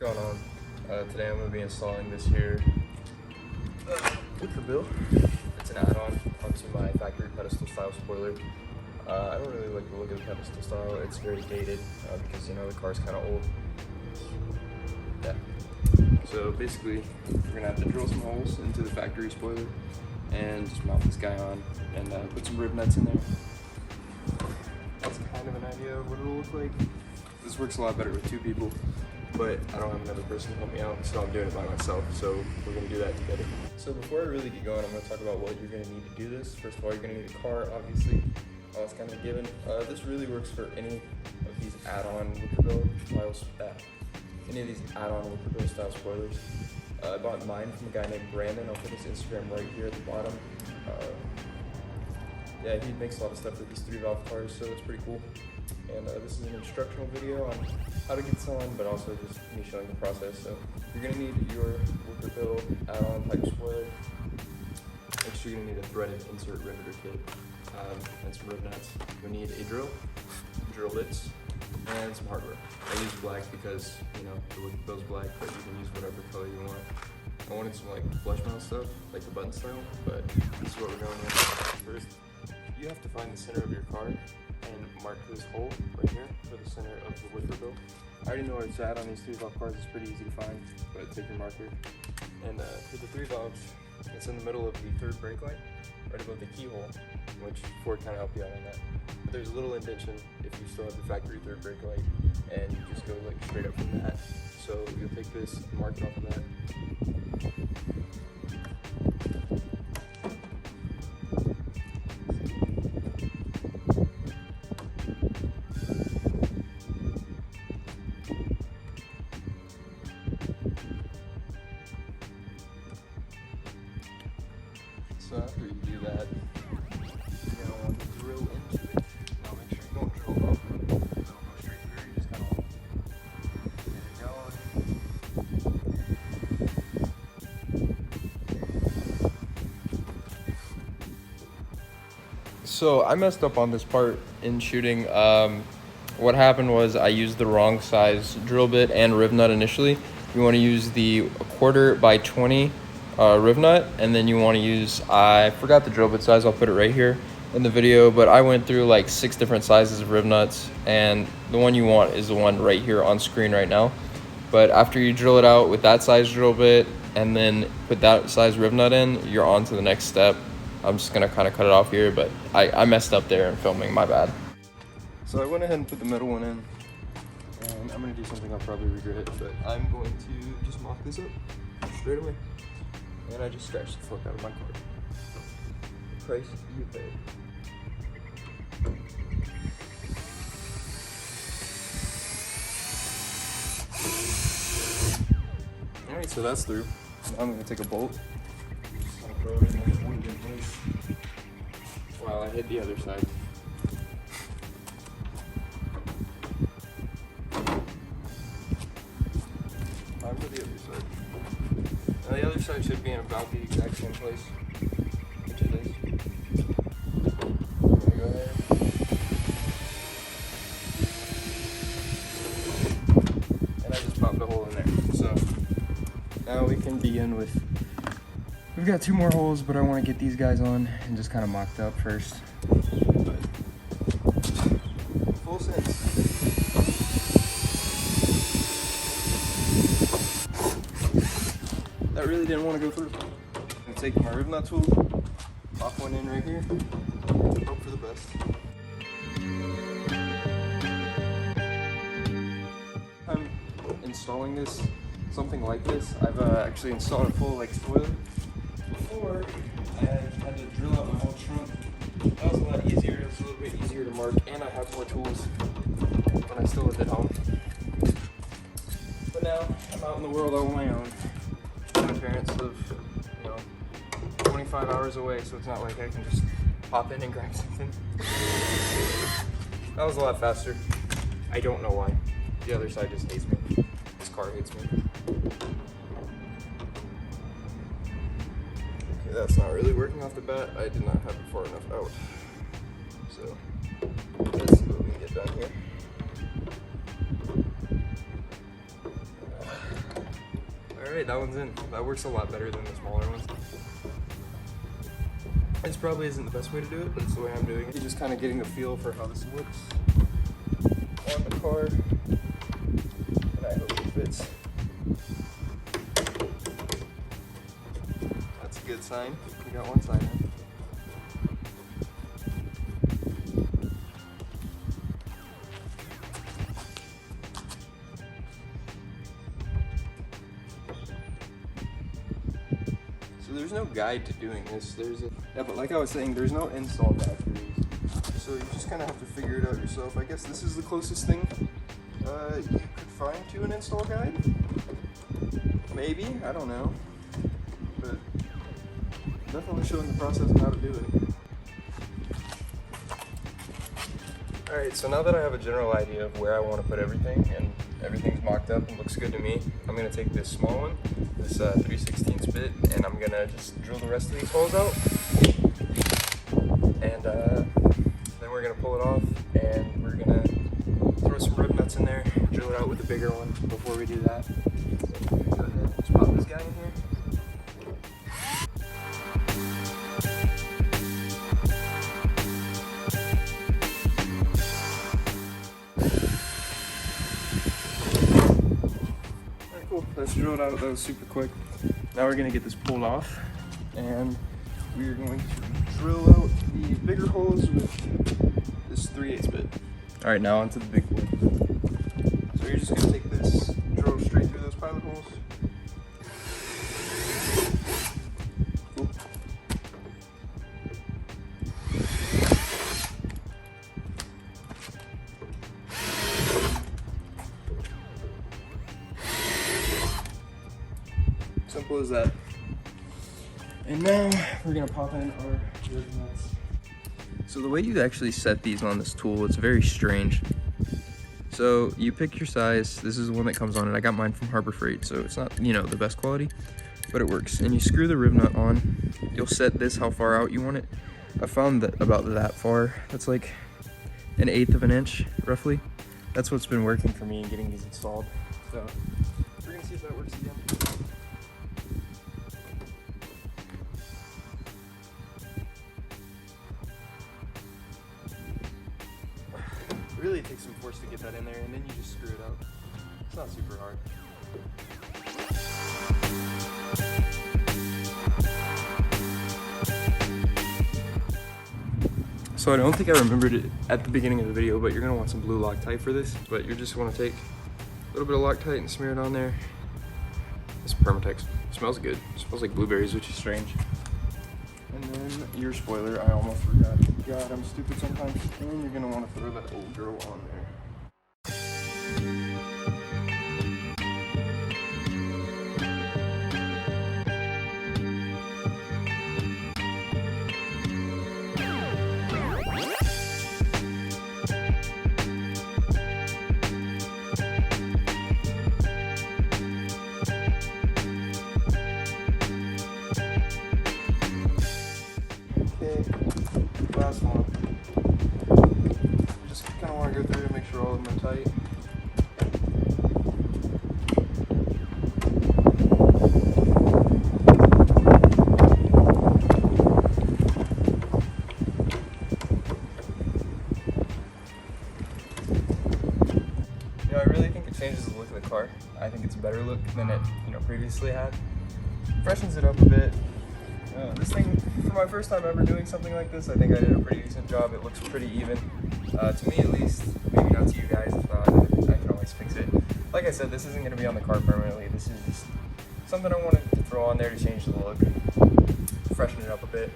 What's going on? Today I'm going to be installing this here Wicker bill. It's an add-on onto my factory pedestal style spoiler. I don't really like the look of the pedestal style. It's very dated because you know the car's kind of old. Yeah. So basically, we're going to have to drill some holes into the factory spoiler and just mount this guy on and put some rib nuts in there. That's kind of an idea of what it'll look like. This works a lot better with two people, but I don't have another person to help me out, so I'm doing it by myself, so we're going to do that together. So before I really get going, I'm going to talk about what you're going to need to do this. First of all, you're going to need a car, obviously. It's kind of a given. This really works for any of these add-on Wicker bill styles, any of these add-on Wicker bill style spoilers. I bought mine from a guy named Brandon. I'll put his Instagram right here at the bottom. Yeah, he makes a lot of stuff with these 3-valve cars, so it's pretty cool. And this is an instructional video on how to get this on, but also just me showing the process. So you're going to need your Wicker bill add-on type spoiler. Next, you're going to need a threaded insert riveter kit and some rib nuts. You'll need a drill bits, and some hardware. I use black because, you know, the Wicker bill's black, but you can use whatever color you want. I wanted some like flush mount stuff, like the button style, but this is what we're going with. First, you have to find the center of your car and mark this hole right here for the center of the Wicker bill. I already know where it's at on these 3-valve cars. It's pretty easy to find, but take your marker. And for the 3 valves, it's in the middle of the third brake light, right above the keyhole, which Ford kind of helped you out on that. But there's a little indentation if you still have the factory third brake light, and you just go like straight up from that. So you'll take this and mark it off of that. So after you do that, you're going to want to drill into it. Now make sure you don't drill up, so it'll go straight through. You just kind of get it going. So I messed up on this part in shooting. What happened was I used the wrong size drill bit and rib nut initially. You want to use the 1/4 by 20 rib nut, and then you want to use, I forgot the drill bit size, I'll put it right here in the video, but I went through like 6 different sizes of rib nuts, and the one you want is the one right here on screen right now. But after you drill it out with that size drill bit and then put that size rib nut in, you're on to the next step. I'm just gonna kind of cut it off here, but I messed up there in filming, my bad. So I went ahead and put the middle one in, and I'm gonna do something I'll probably regret, but I'm going to just mock this up straight away. And I just scratched the fuck out of my car. The price you pay. Alright, so that's through. Now I'm gonna take a bolt. Just gonna throw it in there, wind in place, while I hit the other side. I'm to the other side. Now the other side should be in about the exact same place, which it is. I'm gonna go ahead. And I just popped a hole in there. So now we can begin with, we've got 2 more holes, but I want to get these guys on and just kind of mocked up first. But full sense. I really didn't want to go through. I'm gonna take my rib nut tool, pop one in right here, hope for the best. I'm installing this, something like this. I've actually installed a full like spoiler. Before, I had to drill out my whole trunk. That was a lot easier. It was a little bit easier to mark, and I have more tools when I still lived at home. But now I'm out in the world all on my own. My parents live, 25 hours away, so it's not like I can just hop in and grab something. That was a lot faster. I don't know why. The other side just hates me. This car hates me. Okay, that's not really working off the bat. I did not have it far enough out. So, let's see what we can get done here. Alright, that one's in. That works a lot better than the smaller ones. This probably isn't the best way to do it, but it's the way I'm doing it. You're just kind of getting a feel for how this looks on the car, and I hope it fits. That's a good sign. We got one sign in. So there's no guide to doing this. Yeah, but like I was saying, there's no install guide for these. So you just kind of have to figure it out yourself. I guess this is the closest thing you could find to an install guide. Maybe, I don't know. But definitely showing the process of how to do it. Alright, so now that I have a general idea of where I want to put everything, and everything's mocked up and looks good to me, I'm going to take this small one, this 3/16 bit, and I'm going to just drill the rest of these holes out. And then we're going to pull it off, and we're going to throw some rib nuts in there, drill it out with the bigger one before we do that. So go ahead, just pop this guy in here. Cool, let's drill it out. That was super quick. Now we're gonna get this pulled off, and we're going to drill out the bigger holes with this 3/8 bit. All right, now onto the big one. So you're just gonna take this, drill straight through those pilot holes. Cool. Simple as that. And now we're gonna pop in our rib nuts. So the way you actually set these on this tool, it's very strange. So you pick your size. This is the one that comes on it. I got mine from Harbor Freight, so it's not, you know, the best quality, but it works. And you screw the rib nut on. You'll set this how far out you want it. I found that about that far. That's like 1/8 of an inch, roughly. That's what's been working for me in getting these installed. So we're gonna see if that works again. Really takes some force to get that in there, and then you just screw it out. It's not super hard. So I don't think I remembered it at the beginning of the video, but you're gonna want some blue Loctite for this. But you just wanna take a little bit of Loctite and smear it on there. It's Permatex. It smells good. It smells like blueberries, which is strange. And then your spoiler, I almost forgot. God, I'm stupid sometimes. And then you're gonna want to throw that old girl on there. Last one. You just kind of want to go through and make sure all of them are tight. You know, I really think it changes the look of the car. I think it's a better look than it, previously had. Freshens it up a bit. This thing, for my first time ever doing something like this, I think I did a pretty decent job. It looks pretty even, to me at least. Maybe not to you guys. If not, I can always fix it. Like I said, this isn't going to be on the car permanently. This is just something I wanted to throw on there to change the look, freshen it up a bit.